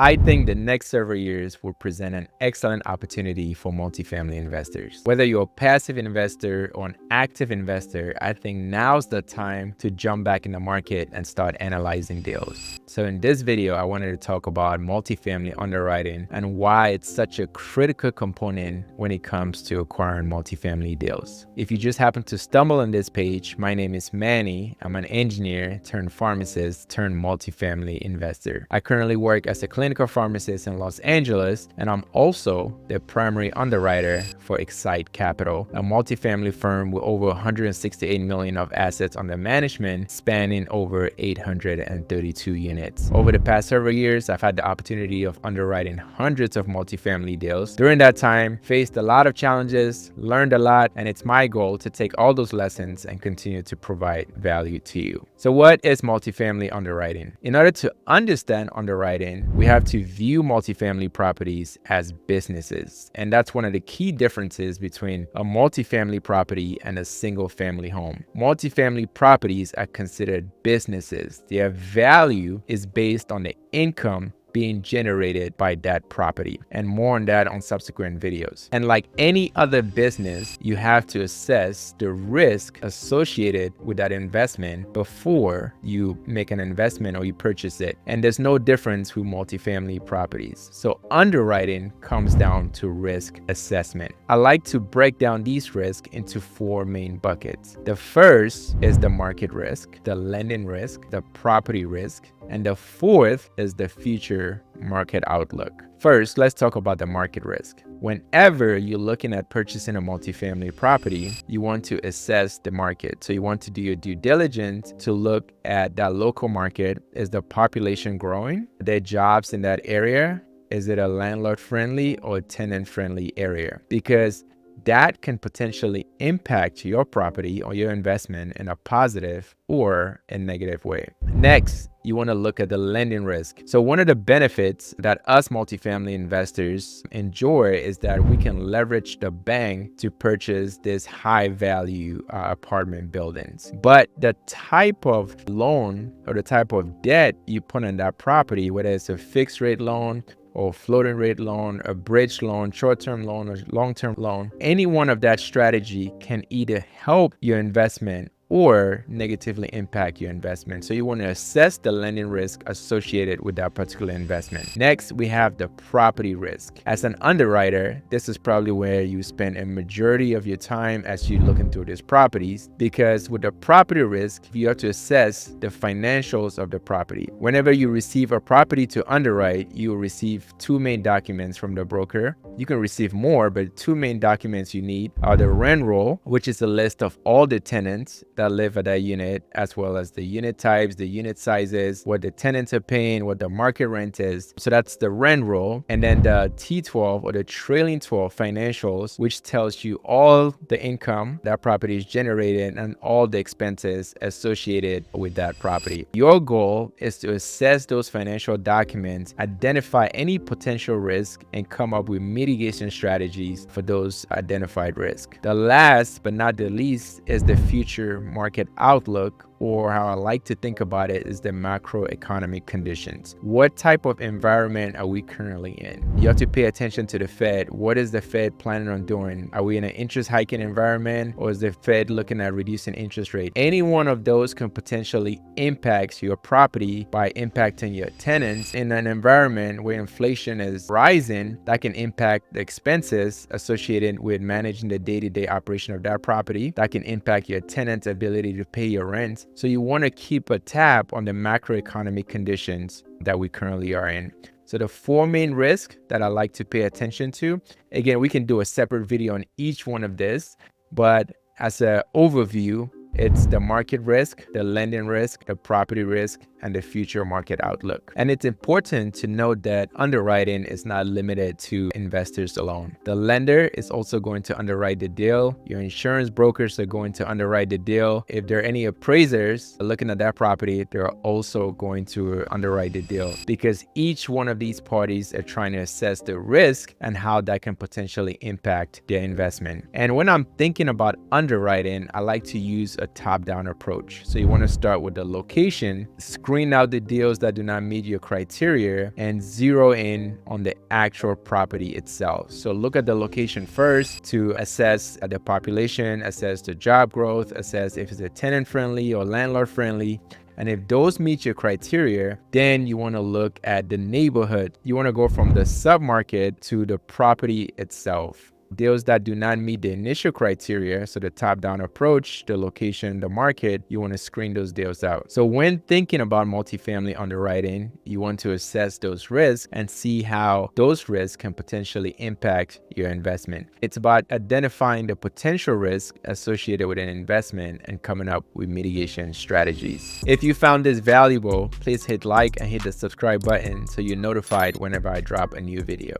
I think the next several years will present an excellent opportunity for multifamily investors. Whether you're a passive investor or an active investor, I think now's the time to jump back in the market and start analyzing deals. So in this video, I wanted to talk about multifamily underwriting and why it's such a critical component when it comes to acquiring multifamily deals. If you just happen to stumble on this page, my name is Manny. I'm an engineer turned pharmacist turned multifamily investor. I currently work as a clinical pharmacist in Los Angeles, and I'm also the primary underwriter for XSITE Capital, a multifamily firm with over 168 million of assets under management, spanning over 832 units. Over the past several years, I've had the opportunity of underwriting hundreds of multifamily deals. During that time, faced a lot of challenges, learned a lot, and it's my goal to take all those lessons and continue to provide value to you. So what is multifamily underwriting? In order to understand underwriting, we have to view multifamily properties as businesses. And that's one of the key differences between a multifamily property and a single family home. Multifamily properties are considered businesses. Their value is based on the income being generated by that property, and more on that on subsequent videos. And like any other business, you have to assess the risk associated with that investment before you make an investment or you purchase it. And there's no difference with multifamily properties. So underwriting comes down to risk assessment. I like to break down these risks into four main buckets. The first is the market risk, the lending risk, the property risk, and the fourth is the future market outlook. First, let's talk about the market risk. Whenever you're looking at purchasing a multifamily property, you want to assess the market. So you want to do your due diligence to look at that local market. Is the population growing? Are there jobs in that area? Is it a landlord-friendly or tenant-friendly area? Because that can potentially impact your property or your investment in a positive or a negative way. Next, you want to look at the lending risk. So one of the benefits that us multifamily investors enjoy is that we can leverage the bank to purchase this high value apartment buildings. But the type of loan or the type of debt you put on that property, whether it's a fixed rate loan or floating rate loan, a bridge loan, short-term loan, or long-term loan, any one of that strategy can either help your investment or negatively impact your investment. So you want to assess the lending risk associated with that particular investment. Next, we have the property risk. As an underwriter, this is probably where you spend a majority of your time as you look into these properties, because with the property risk, you have to assess the financials of the property. Whenever you receive a property to underwrite, you will receive two main documents from the broker. You can receive more, but two main documents you need are the rent roll, which is a list of all the tenants that live at that unit, as well as the unit types, the unit sizes, what the tenants are paying, what the market rent is. So that's the rent roll. And then the T12 or the trailing 12 financials, which tells you all the income that property is generated and all the expenses associated with that property. Your goal is to assess those financial documents, identify any potential risk, and come up with mitigation strategies for those identified risks. The last but not the least is the future market outlook, or how I like to think about it is the macroeconomic conditions. What type of environment are we currently in? You have to pay attention to the Fed. What is the Fed planning on doing? Are we in an interest hiking environment, or is the Fed looking at reducing interest rate? Any one of those can potentially impact your property by impacting your tenants. In an environment where inflation is rising, that can impact the expenses associated with managing the day-to-day operation of that property. That can impact your tenant's ability to pay your rent. So you want to keep a tab on the macroeconomic conditions that we currently are in. So the four main risks that I like to pay attention to, again, we can do a separate video on each one of this, but as an overview, it's the market risk, the lending risk, the property risk, and the future market outlook. And it's important to note that underwriting is not limited to investors alone. The lender is also going to underwrite the deal. Your insurance brokers are going to underwrite the deal. If there are any appraisers looking at that property, they're also going to underwrite the deal, because each one of these parties are trying to assess the risk and how that can potentially impact their investment. And when I'm thinking about underwriting, I like to use a top-down approach. So you want to start with the location, screen out the deals that do not meet your criteria and zero in on the actual property itself. So look at the location first to assess the population, assess the job growth, assess if it's a tenant friendly or landlord friendly. And if those meet your criteria, then you want to look at the neighborhood. You want to go from the submarket to the property itself. Deals that do not meet the initial criteria, so the top-down approach, the location, the market, you want to screen those deals out. So when thinking about multifamily underwriting, you want to assess those risks and see how those risks can potentially impact your investment. It's about identifying the potential risk associated with an investment and coming up with mitigation strategies. If you found this valuable, please hit like and hit the subscribe button so you're notified whenever I drop a new video.